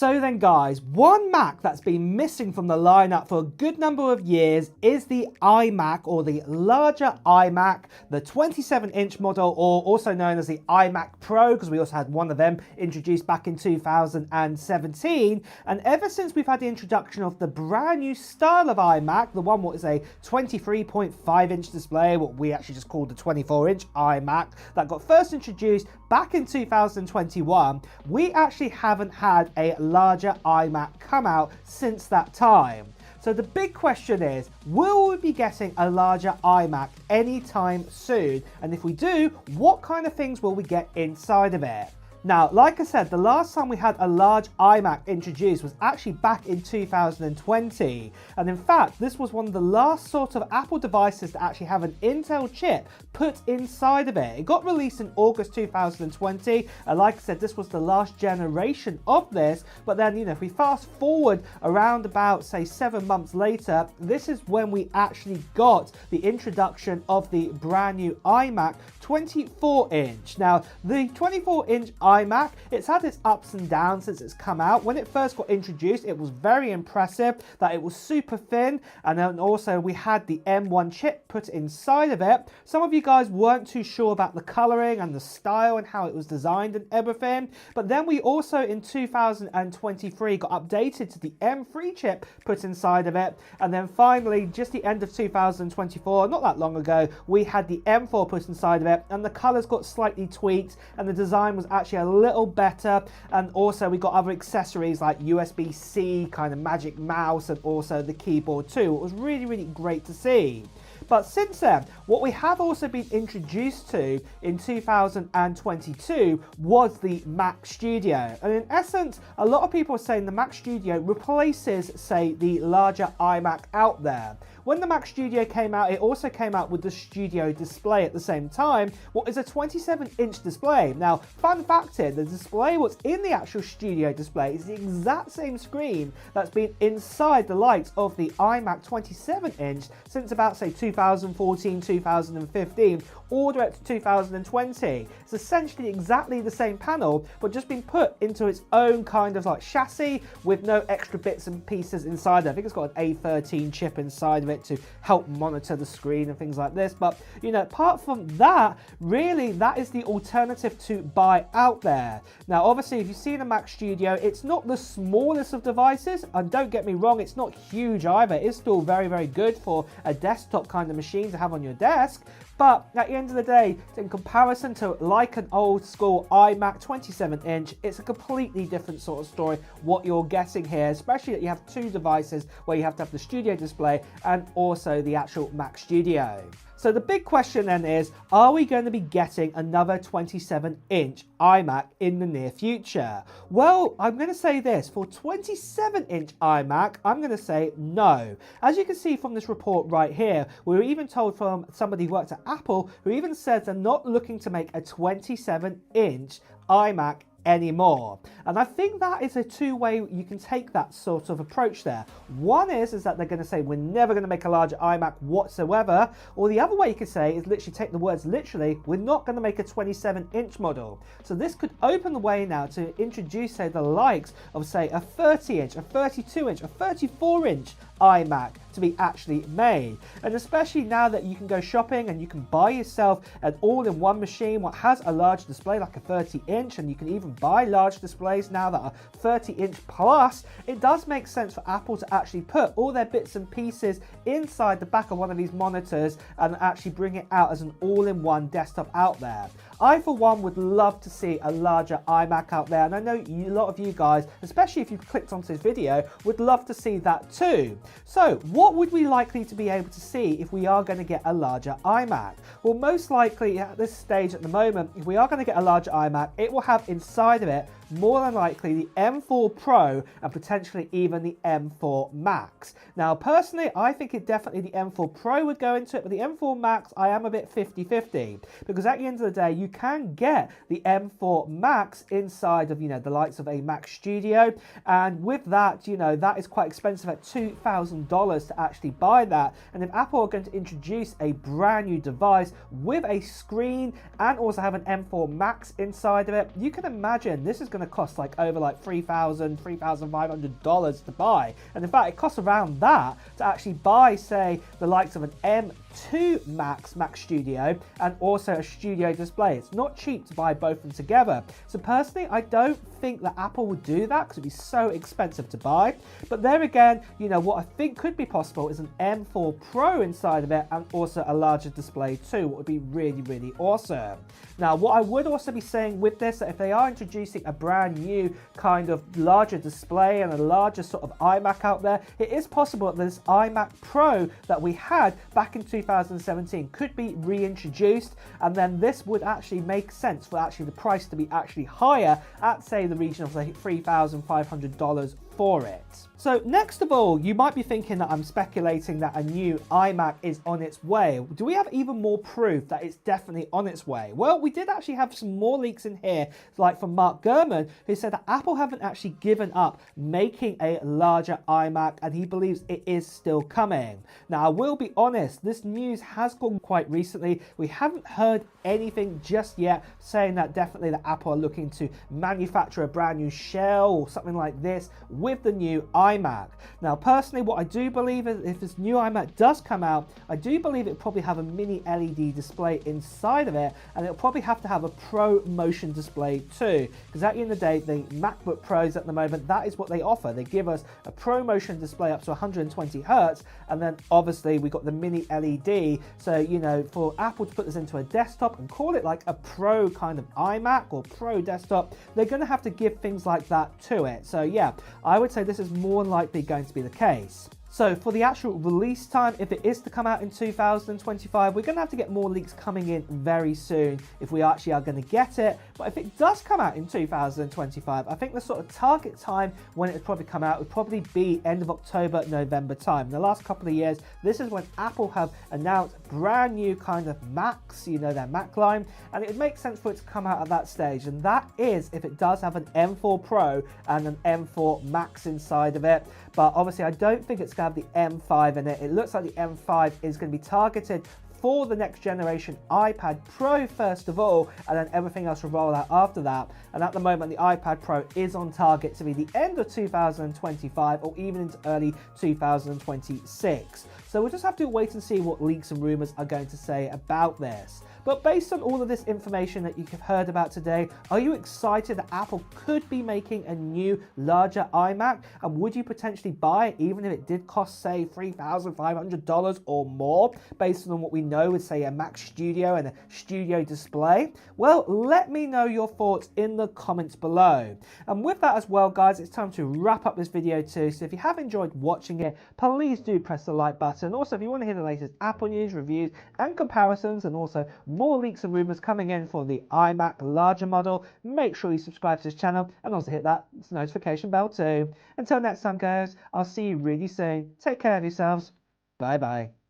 So then guys, one Mac that's been missing from the lineup for a good number of years is the iMac, or the larger iMac, the 27-inch model, or also known as the iMac Pro, because we also had one of them introduced back in 2017. And ever since we've had the introduction of the brand new style of iMac, the one what is a 23.5-inch display, what we actually just called the 24-inch iMac, that got first introduced back in 2021, we actually haven't had a larger iMac come out since that time. So the big question is, will we be getting a larger iMac anytime soon? And if we do, what kind of things will we get inside of it? Now, like I said, the last time we had a large iMac introduced was actually back in 2020. And in fact, this was one of the last sort of Apple devices to actually have an Intel chip put inside of it. It got released in August 2020. And like I said, this was the last generation of this. But then, if we fast forward around about, say, 7 months later, this is when we actually got the introduction of the brand new iMac 24-inch. Now, the 24-inch iMac, it's had its ups and downs since it's come out. When it first got introduced, it was very impressive that it was super thin, and then also we had the M1 chip put inside of it. Some of you guys weren't too sure about the coloring and the style and how it was designed and everything, but then we also in 2023 got updated to the M3 chip put inside of it, and then finally just the end of 2024, not that long ago, we had the M4 put inside of it, and the colors got slightly tweaked and the design was actually a little better. And also we got other accessories like USB-C kind of magic mouse and also the keyboard too. It was really great to see. But since then, what we have also been introduced to in 2022 was the Mac Studio. And in essence, a lot of people are saying the Mac Studio replaces, say, the larger iMac out there. When the Mac Studio came out, it also came out with the Studio Display at the same time, what is a 27-inch display. Now, fun fact here, the display what's in the actual Studio Display is the exact same screen that's been inside the likes of the iMac 27-inch since about, say, 2014, 2015, all the way up to 2020. It's essentially exactly the same panel, but just been put into its own kind of like chassis with no extra bits and pieces inside it. I think it's got an A13 chip inside of it to help monitor the screen and things like this. But, apart from that, really, that is the alternative to buy out there. Now, obviously, if you've seen a Mac Studio, it's not the smallest of devices, and don't get me wrong, it's not huge either. It's still very good for a desktop kind of machine to have on your desk. But at the end of the day, in comparison to like an old school iMac 27-inch, it's a completely different sort of story what you're getting here, especially that you have two devices where you have to have the Studio Display and also the actual Mac Studio. So the big question then is, are we going to be getting another 27-inch iMac in the near future? Well, I'm going to say this, for 27-inch iMac, I'm going to say no. As you can see from this report right here, we were even told from somebody who worked at Apple, who even said they're not looking to make a 27-inch iMac anymore. And I think that is a two-way you can take that sort of approach there. One is that they're going to say we're never going to make a larger iMac whatsoever, or the other way you could say is literally take the words literally, we're not going to make a 27-inch model. So this could open the way now to introduce, say, the likes of, say, a 30-inch, a 32-inch, a 34-inch iMac to be actually made. And especially now that you can go shopping and you can buy yourself an all-in-one machine what has a large display like a 30-inch, and you can even buy large displays now that are 30-inch plus, it does make sense for Apple to actually put all their bits and pieces inside the back of one of these monitors and actually bring it out as an all-in-one desktop out there. I, for one, would love to see a larger iMac out there, and I know a lot of you guys, especially if you've clicked onto this video, would love to see that too. So what would we likely to be able to see if we are going to get a larger iMac? Well, most likely at this stage at the moment, if we are going to get a larger iMac, it will have inside of it more than likely the M4 Pro and potentially even the M4 Max. Now, personally, I think it definitely the M4 Pro would go into it, but the M4 Max, I am a bit 50-50, because at the end of the day, you can get the M4 Max inside of, the likes of a Mac Studio, and with that, that is quite expensive at $2,000 to actually buy that. And if Apple are going to introduce a brand new device with a screen and also have an M4 Max inside of it, you can imagine this is going to cost like over like $3,000, $3,500 to buy. And in fact, it costs around that to actually buy, say, the likes of an M2 Mac Studio and also a Studio display. It's not cheap to buy both of them together. So personally, I don't think that Apple would do that because it'd be so expensive to buy. But there again, you know, what I think could be possible is an M4 Pro inside of it and also a larger display too, what would be really, really awesome. Now, what I would also be saying with this, that if they are introducing a brand new kind of larger display and a larger sort of iMac out there, it is possible that this iMac Pro that we had back in 2017 could be reintroduced, and then this would actually make sense for actually the price to be actually higher at, say, the region of like $3,500 for it. So next of all, you might be thinking that I'm speculating that a new iMac is on its way. Do we have even more proof that it's definitely on its way? Well, we did actually have some more leaks in here, like from Mark Gurman, who said that Apple haven't actually given up making a larger iMac, and he believes it is still coming. Now, I will be honest, this news has gone quite recently. We haven't heard anything just yet saying that definitely that Apple are looking to manufacture a brand new shell or something like this with the new iMac. Now, personally, what I do believe is if this new iMac does come out, I do believe it'll probably have a mini LED display inside of it, and it'll probably have to have a Pro Motion display too, because at the end of the day, the MacBook Pros at the moment, that is what they offer. They give us a Pro Motion display up to 120 Hertz, and then obviously we got the mini LED. So, you know, for Apple to put this into a desktop and call it like a Pro kind of iMac or Pro desktop, they're going to have to give things like that to it. So yeah, I would say this is more than likely going to be the case. So for the actual release time, if it is to come out in 2025, we're going to have to get more leaks coming in very soon if we actually are going to get it. But if it does come out in 2025, I think the sort of target time when it would probably come out would probably be end of October, November time. In the last couple of years, this is when Apple have announced brand new kind of Macs, you know, their Mac line, and it would make sense for it to come out at that stage. And that is if it does have an M4 Pro and an M4 Max inside of it. But obviously, I don't think it's going to have the M5 in it. It looks like the M5 is going to be targeted for the next generation iPad Pro first of all, and then everything else will roll out after that. And at the moment, the iPad Pro is on target to be the end of 2025 or even into early 2026. So we'll just have to wait and see what leaks and rumors are going to say about this. But based on all of this information that you have heard about today, are you excited that Apple could be making a new, larger iMac? And would you potentially buy it even if it did cost, say, $3,500 or more, based on what we know with, say, a Mac Studio and a Studio display? Well, let me know your thoughts in the comments below. And with that as well, guys, it's time to wrap up this video too. So if you have enjoyed watching it, please do press the like button. Also, if you want to hear the latest Apple news, reviews, and comparisons, and also more leaks and rumors coming in for the iMac larger model, make sure you subscribe to this channel and also hit that notification bell too. Until next time, guys, I'll see you really soon. Take care of yourselves. Bye bye.